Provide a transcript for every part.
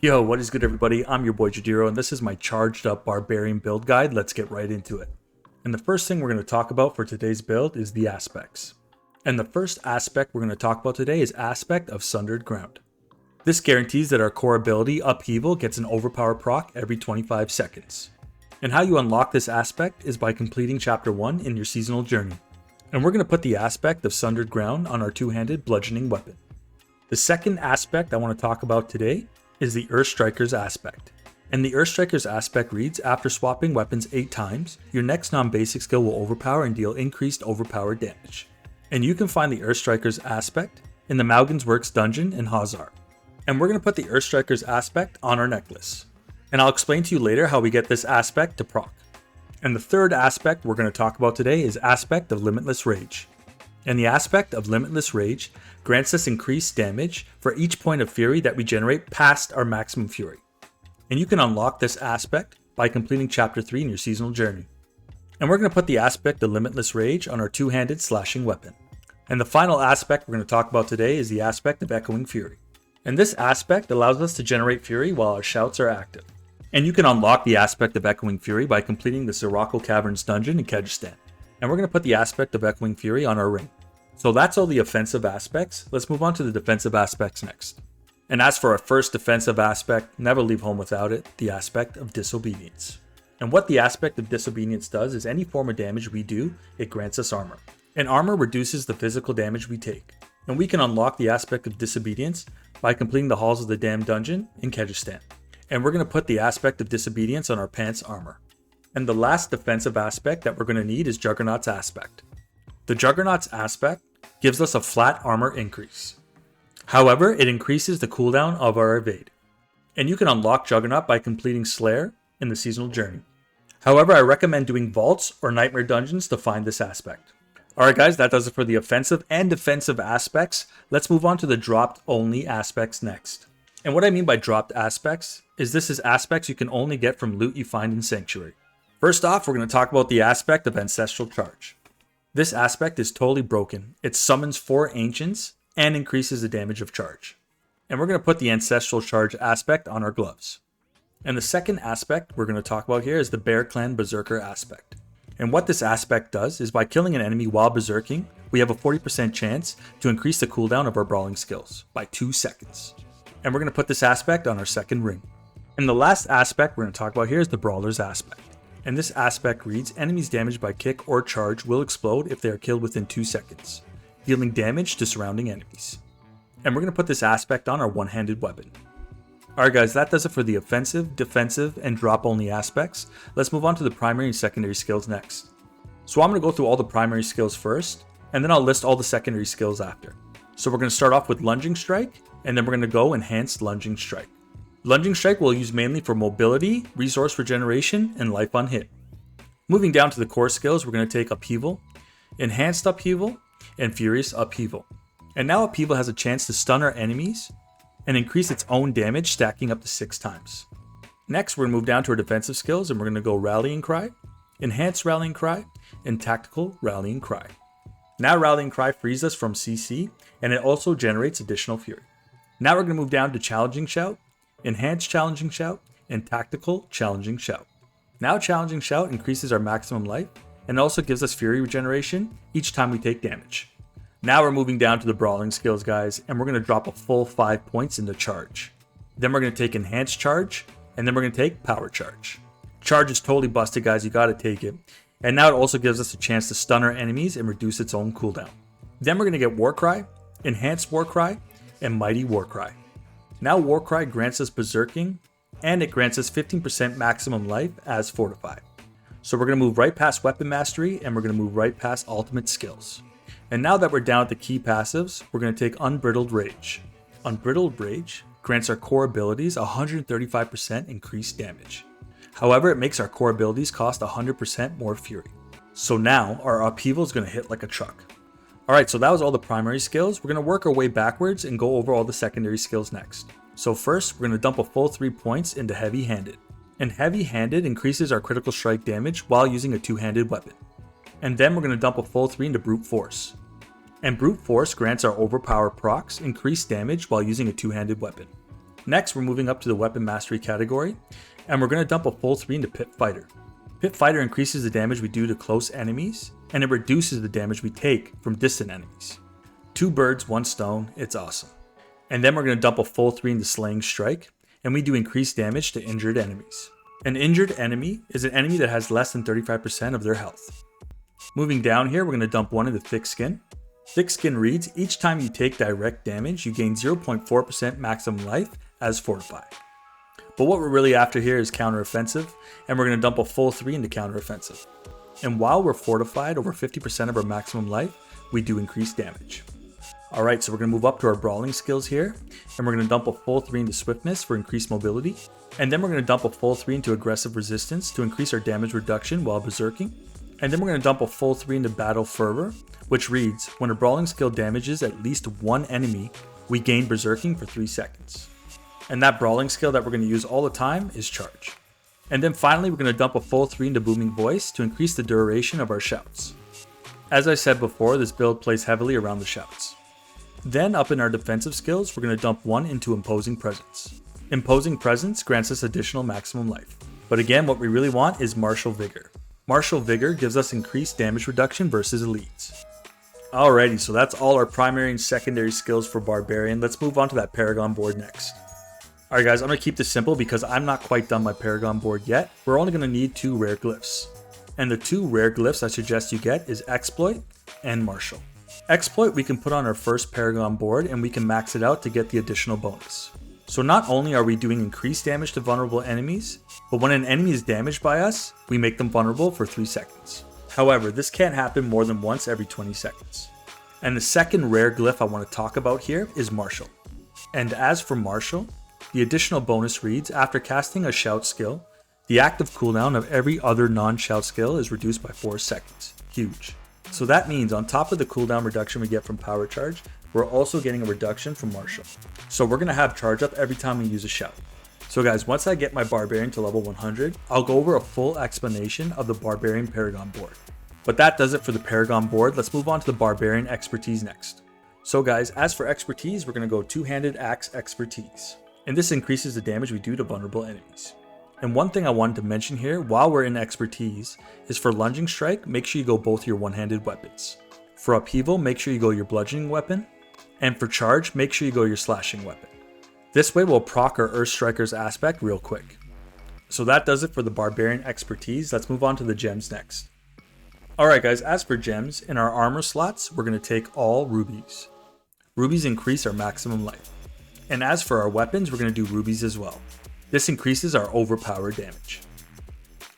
Yo, what is good everybody? I'm your boy Jadiro and this is my charged up Barbarian build guide. Let's get right into it. And the first thing we're going to talk about for today's build is the aspects. And the first aspect we're going to talk about today is Aspect of Sundered Ground. This guarantees that our core ability, Upheaval, gets an overpower proc every 25 seconds. And how you unlock this aspect is by completing Chapter 1 in your seasonal journey. And we're going to put the Aspect of Sundered Ground on our two-handed bludgeoning weapon. The second aspect I want to talk about today is the Earthstrikers Aspect. And the Earthstrikers Aspect reads, after swapping weapons 8 times, your next non-basic skill will overpower and deal increased overpower damage. And you can find the Earthstrikers Aspect in the Maugan's Works dungeon in Hazar. And we're going to put the Earthstrikers Aspect on our necklace. And I'll explain to you later how we get this aspect to proc. And the third aspect we're going to talk about today is Aspect of Limitless Rage. And the Aspect of Limitless Rage grants us increased damage for each point of fury that we generate past our maximum fury. And you can unlock this aspect by completing Chapter 3 in your seasonal journey. And we're going to put the Aspect of Limitless Rage on our two-handed slashing weapon. And the final aspect we're going to talk about today is the Aspect of Echoing Fury. And this aspect allows us to generate fury while our shouts are active. And you can unlock the Aspect of Echoing Fury by completing the Sirocco Caverns dungeon in Kyrgyzstan. And we're going to put the Aspect of Echoing Fury on our ring. So that's all the offensive aspects. Let's move on to the defensive aspects next. And as for our first defensive aspect, never leave home without it, the Aspect of Disobedience. And what the Aspect of Disobedience does is any form of damage we do, it grants us armor. And armor reduces the physical damage we take. And we can unlock the Aspect of Disobedience by completing the Halls of the Damned dungeon in Kyrgyzstan. And we're going to put the Aspect of Disobedience on our pants armor. And the last defensive aspect that we're going to need is Juggernaut's Aspect. The Juggernaut's Aspect gives us a flat armor increase. However, it increases the cooldown of our evade. And you can unlock Juggernaut by completing Slayer in the seasonal journey. However, I recommend doing vaults or nightmare dungeons to find this aspect. Alright guys, that does it for the offensive and defensive aspects. Let's move on to the dropped only aspects next. And what I mean by dropped aspects is this is aspects you can only get from loot you find in Sanctuary. First off, we're going to talk about the Aspect of Ancestral Charge. This aspect is totally broken. It summons 4 ancients and increases the damage of charge. And we're going to put the Ancestral Charge aspect on our gloves. And the second aspect we're going to talk about here is the Bear Clan Berserker aspect. And what this aspect does is by killing an enemy while berserking, we have a 40% chance to increase the cooldown of our brawling skills by 2 seconds. And we're going to put this aspect on our second ring. And the last aspect we're going to talk about here is the Brawler's aspect. And this aspect reads, enemies damaged by kick or charge will explode if they are killed within 2 seconds, dealing damage to surrounding enemies. And we're going to put this aspect on our one-handed weapon. Alright guys, that does it for the offensive, defensive, and drop-only aspects. Let's move on to the primary and secondary skills next. So I'm going to go through all the primary skills first, and then I'll list all the secondary skills after. So we're going to start off with Lunging Strike, and then we're going to go Enhanced Lunging Strike. Lunging Strike we'll use mainly for mobility, resource regeneration, and life on hit. Moving down to the core skills, we're going to take Upheaval, Enhanced Upheaval, and Furious Upheaval. And now Upheaval has a chance to stun our enemies and increase its own damage, stacking up to 6 times. Next, we're going to move down to our defensive skills, and we're going to go Rallying Cry, Enhanced Rallying Cry, and Tactical Rallying Cry. Now Rallying Cry frees us from CC, and it also generates additional fury. Now we're going to move down to Challenging Shout, Enhanced Challenging Shout, and Tactical Challenging Shout. Now Challenging Shout increases our maximum life, and also gives us fury regeneration each time we take damage. Now we're moving down to the brawling skills guys, and we're going to drop a full 5 points into Charge. Then we're going to take Enhanced Charge, and then we're going to take Power Charge. Charge is totally busted guys, you gotta take it. And now it also gives us a chance to stun our enemies and reduce its own cooldown. Then we're going to get Warcry, Enhanced Warcry, and Mighty Warcry. Now Warcry grants us Berserking, and it grants us 15% maximum life as Fortified. So we're going to move right past Weapon Mastery, and we're going to move right past Ultimate Skills. And now that we're down at the key passives, we're going to take Unbridled Rage. Unbridled Rage grants our core abilities 135% increased damage. However, it makes our core abilities cost 100% more fury. So now our Upheaval is going to hit like a truck. Alright, so that was all the primary skills. We're going to work our way backwards and go over all the secondary skills next. So first, we're going to dump a full 3 points into Heavy Handed. And Heavy Handed increases our critical strike damage while using a 2-handed weapon. And then we're going to dump a full 3 into Brute Force. And Brute Force grants our overpower procs increased damage while using a 2-handed weapon. Next, we're moving up to the Weapon Mastery category, and we're going to dump a full 3 into Pit Fighter. Pit Fighter increases the damage we do to close enemies, and it reduces the damage we take from distant enemies. 2 birds, 1 stone, it's awesome. And then we're going to dump a full 3 into Slaying Strike, and we do increased damage to injured enemies. An injured enemy is an enemy that has less than 35% of their health. Moving down here, we're going to dump 1 into Thick Skin. Thick Skin reads, each time you take direct damage, you gain 0.4% maximum life as fortified. But what we're really after here is counter-offensive, and we're going to dump a full 3 into counter-offensive. And while we're fortified over 50% of our maximum life, we do increase damage. Alright, so we're going to move up to our brawling skills here, and we're going to dump a full 3 into Swiftness for increased mobility, and then we're going to dump a full 3 into Aggressive Resistance to increase our damage reduction while berserking, and then we're going to dump a full 3 into Battle Fervor, which reads, when a brawling skill damages at least 1 enemy, we gain berserking for 3 seconds. And that brawling skill that we're going to use all the time is Charge. And then finally, we're going to dump a full 3 into Booming Voice to increase the duration of our shouts. As I said before, this build plays heavily around the shouts. Then up in our defensive skills, we're going to dump 1 into Imposing Presence. Imposing Presence grants us additional maximum life. But again, what we really want is Martial Vigor. Martial Vigor gives us increased damage reduction versus elites. Alrighty, so that's all our primary and secondary skills for Barbarian. Let's move on to that Paragon board next. Alright guys, I'm going to keep this simple because I'm not quite done my Paragon board yet. We're only going to need 2 rare glyphs. And the 2 rare glyphs I suggest you get is Exploit and Martial. Exploit we can put on our first Paragon board and we can max it out to get the additional bonus. So not only are we doing increased damage to vulnerable enemies, but when an enemy is damaged by us, we make them vulnerable for 3 seconds. However, this can't happen more than once every 20 seconds. And the second rare glyph I want to talk about here is Martial. And as for Martial, the additional bonus reads, after casting a shout skill, the active cooldown of every other non-shout skill is reduced by 4 seconds. Huge. So that means on top of the cooldown reduction we get from Power Charge, we're also getting a reduction from Martial. So we're going to have charge up every time we use a shout. So guys, once I get my Barbarian to level 100, I'll go over a full explanation of the Barbarian Paragon board. But that does it for the Paragon board. Let's move on to the Barbarian Expertise next. So guys, as for Expertise, we're going to go Two-Handed Axe Expertise. And this increases the damage we do to vulnerable enemies. And one thing I wanted to mention here while we're in Expertise is for Lunging Strike, make sure you go both your one-handed weapons. For Upheaval, make sure you go your bludgeoning weapon. And for Charge, make sure you go your slashing weapon. This way we'll proc our Earthstrikers Aspect real quick. So that does it for the Barbarian Expertise. Let's move on to the gems next. Alright guys, as for gems, in our armor slots, we're going to take all rubies. Rubies increase our maximum life. And as for our weapons, we're going to do rubies as well. This increases our overpower damage.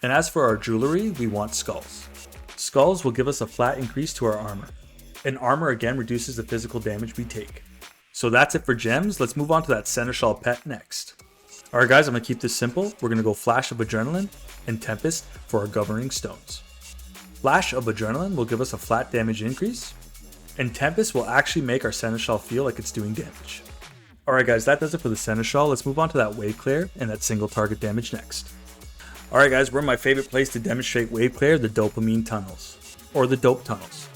And as for our jewelry, we want skulls. Skulls will give us a flat increase to our armor. And armor again reduces the physical damage we take. So that's it for gems. Let's move on to that Seneschal pet next. Alright guys, I'm going to keep this simple. We're going to go Flash of Adrenaline and Tempest for our governing stones. Flash of Adrenaline will give us a flat damage increase. And Tempest will actually make our Seneschal feel like it's doing damage. Alright guys, that does it for the Seneschal. Let's move on to that Wave Clear and that single target damage next. Alright guys, we're in my favorite place to demonstrate Wave Clear, the Dopamine Tunnels. Or the Dope Tunnels.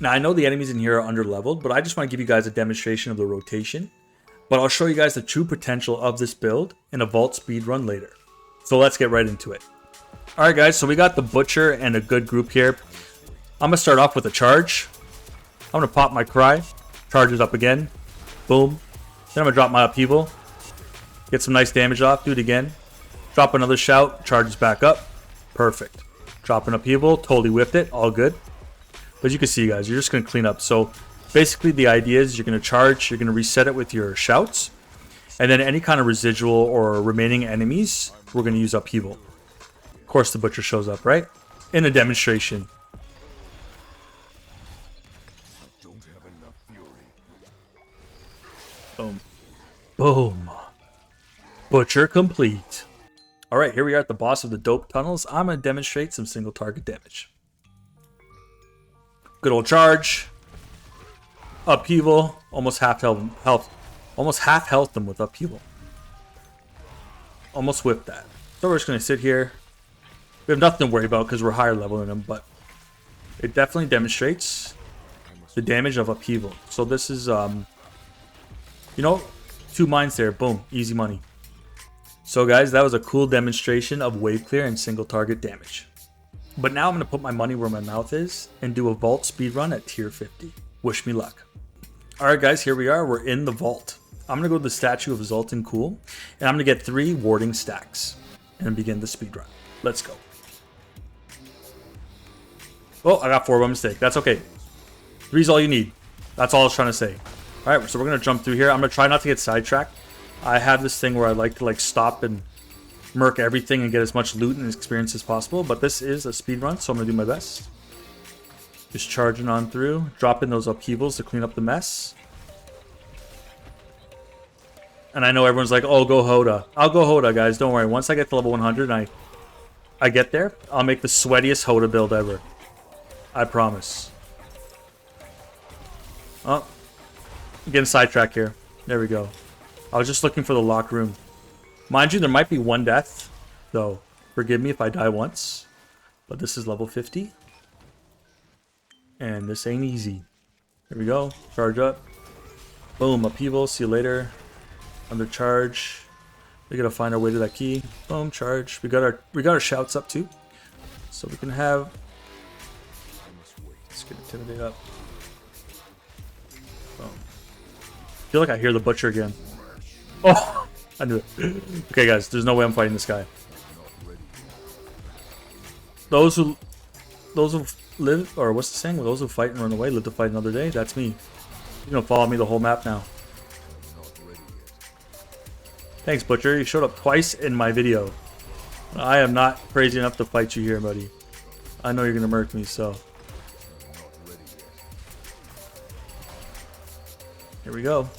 Now I know the enemies in here are under leveled, but I just want to give you guys a demonstration of the rotation. But I'll show you guys the true potential of this build in a vault speedrun later. So let's get right into it. Alright guys, so we got the Butcher and a good group here. I'm going to start off with a charge. I'm going to pop my Cry, charge it up again, boom. Then I'm going to drop my Upheaval, get some nice damage off, do it again. Drop another Shout, charges back up, perfect. Drop an Upheaval, totally whiffed it, all good. But you can see guys, you're just going to clean up. So basically the idea is you're going to charge, you're going to reset it with your Shouts. And then any kind of residual or remaining enemies, we're going to use Upheaval. Of course the Butcher shows up, right? In a demonstration. Boom. Boom. Butcher complete. Alright, here we are at the boss of the Dope Tunnels. I'm going to demonstrate some single target damage. Good old charge. Upheaval. Almost half health. Almost half health them with Upheaval. Almost whipped that. So we're just going to sit here. We have nothing to worry about because we're higher level than them, but it definitely demonstrates the damage of Upheaval. So this is, you know, 2 mines there. Boom. Easy money. So guys, that was a cool demonstration of wave clear and single target damage. But now I'm going to put my money where my mouth is and do a vault speedrun at tier 50. Wish me luck. Alright guys, here we are. We're in the vault. I'm going to go to the statue of Zoltan Cool, and I'm going to get 3 warding stacks and begin the speedrun. Let's go. Oh, I got 4 by mistake. That's okay. 3's all you need. That's all I was trying to say. Alright, so we're going to jump through here. I'm going to try not to get sidetracked. I have this thing where I like to stop and murk everything and get as much loot and experience as possible. But this is a speedrun, so I'm going to do my best. Just charging on through. Dropping those upheavals to clean up the mess. And I know everyone's like, oh, go Hoda. I'll go Hoda, guys. Don't worry. Once I get to level 100 and I get there, I'll make the sweatiest Hoda build ever. I promise. Oh. I'm getting sidetracked here. There we go. I was just looking for the locked room. Mind you, there might be 1 death, though. Forgive me if I die once. But this is level 50. And this ain't easy. Here we go. Charge up. Boom. Upheaval. See you later. Under charge. We gotta find our way to that key. Boom. Charge. We got our shouts up too. So we can have... Let's get Intimidate up. Boom. I feel like I hear the butcher again. Oh! I knew it. Okay guys, there's no way I'm fighting this guy. Those who live, or what's the saying? Those who fight and run away live to fight another day. That's me. You're gonna follow me the whole map now. Thanks, Butcher. You showed up twice in my video. I am not crazy enough to fight you here, buddy. I know you're gonna murk me, so. Here we go.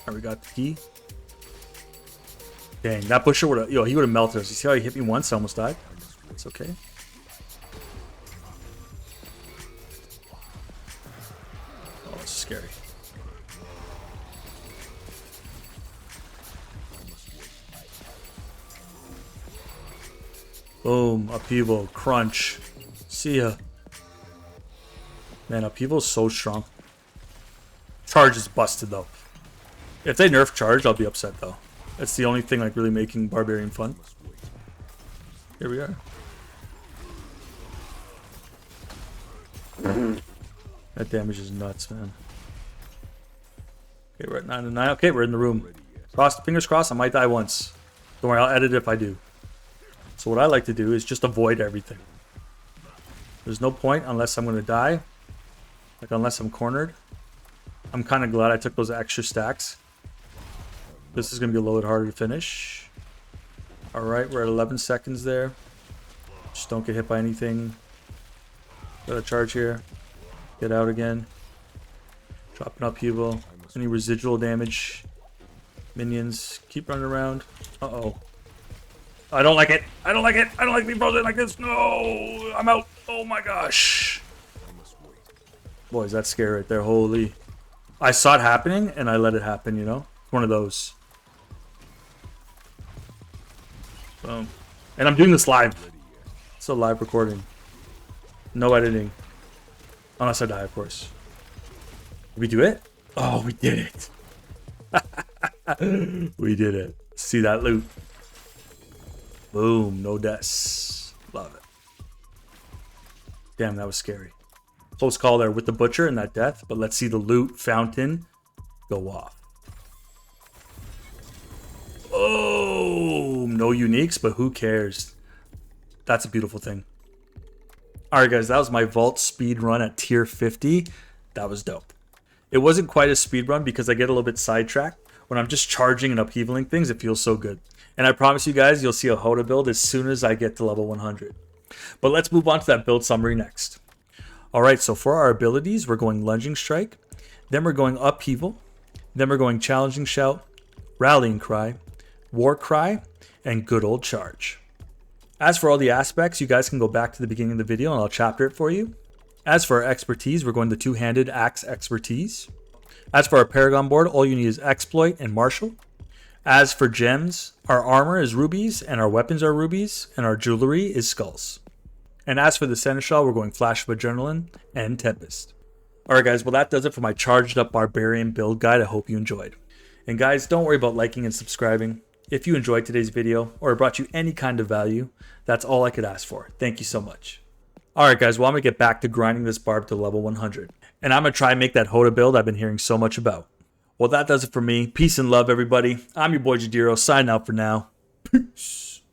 Alright, we got the key. Dang, that Butcher would have, he would have melted us. You see how he hit me once? I almost died. It's okay. Oh, it's scary. Boom, Upheaval, crunch. See ya. Man, Upheaval is so strong. Charge is busted though. If they nerf charge, I'll be upset though. That's the only thing really making Barbarian fun. Here we are. That damage is nuts, man. Okay, we're at 9 to 9. Okay, we're in the room. Fingers crossed, I might die once. Don't worry, I'll edit it if I do. So what I like to do is just avoid everything. There's no point unless I'm going to die. Unless I'm cornered. I'm kind of glad I took those extra stacks. This is going to be a little bit harder to finish. Alright, we're at 11 seconds there. Just don't get hit by anything. Got a charge here. Get out again. Drop an upheaval. Any residual damage. Minions. Keep running around. Uh-oh. I don't like it. I don't like it. I don't like being frozen like this. No, I'm out. Oh my gosh. Boys, that's scary right there. Holy. I saw it happening and I let it happen, you know? One of those. Boom. And I'm doing this live. It's a live recording. No editing. Unless I die, of course. Did we do it? Oh, we did it. We did it. See that loot. Boom, no deaths. Love it. Damn, that was scary. Close call there with the Butcher and that death, but let's see the loot fountain go off. Oh, no uniques, but who cares? That's a beautiful thing. Alright guys, that was my vault speed run at tier 50. That was dope. It wasn't quite a speed run because I get a little bit sidetracked. When I'm just charging and upheavaling things, it feels so good. And I promise you guys, you'll see a Hoda build as soon as I get to level 100. But let's move on to that build summary next. Alright, so for our abilities, we're going Lunging Strike. Then we're going Upheaval. Then we're going Challenging Shout, Rallying Cry, War Cry, and Good Old Charge. As for all the aspects, you guys can go back to the beginning of the video and I'll chapter it for you. As for our expertise, we're going the two-handed axe expertise. As for our Paragon board, all you need is Exploit and Martial. As for gems, our armor is rubies and our weapons are rubies and our jewelry is skulls. And as for the Seneschal, we're going Flash of Adrenaline and Tempest. Alright guys, well that does it for my charged up barbarian build guide. I hope you enjoyed. And guys, don't worry about liking and subscribing. If you enjoyed today's video or it brought you any kind of value, that's all I could ask for. Thank you so much. Alright guys, well I'm going to get back to grinding this barb to level 100. And I'm going to try and make that Hoda build I've been hearing so much about. Well that does it for me. Peace and love everybody. I'm your boy Jadiro, signing out for now. Peace.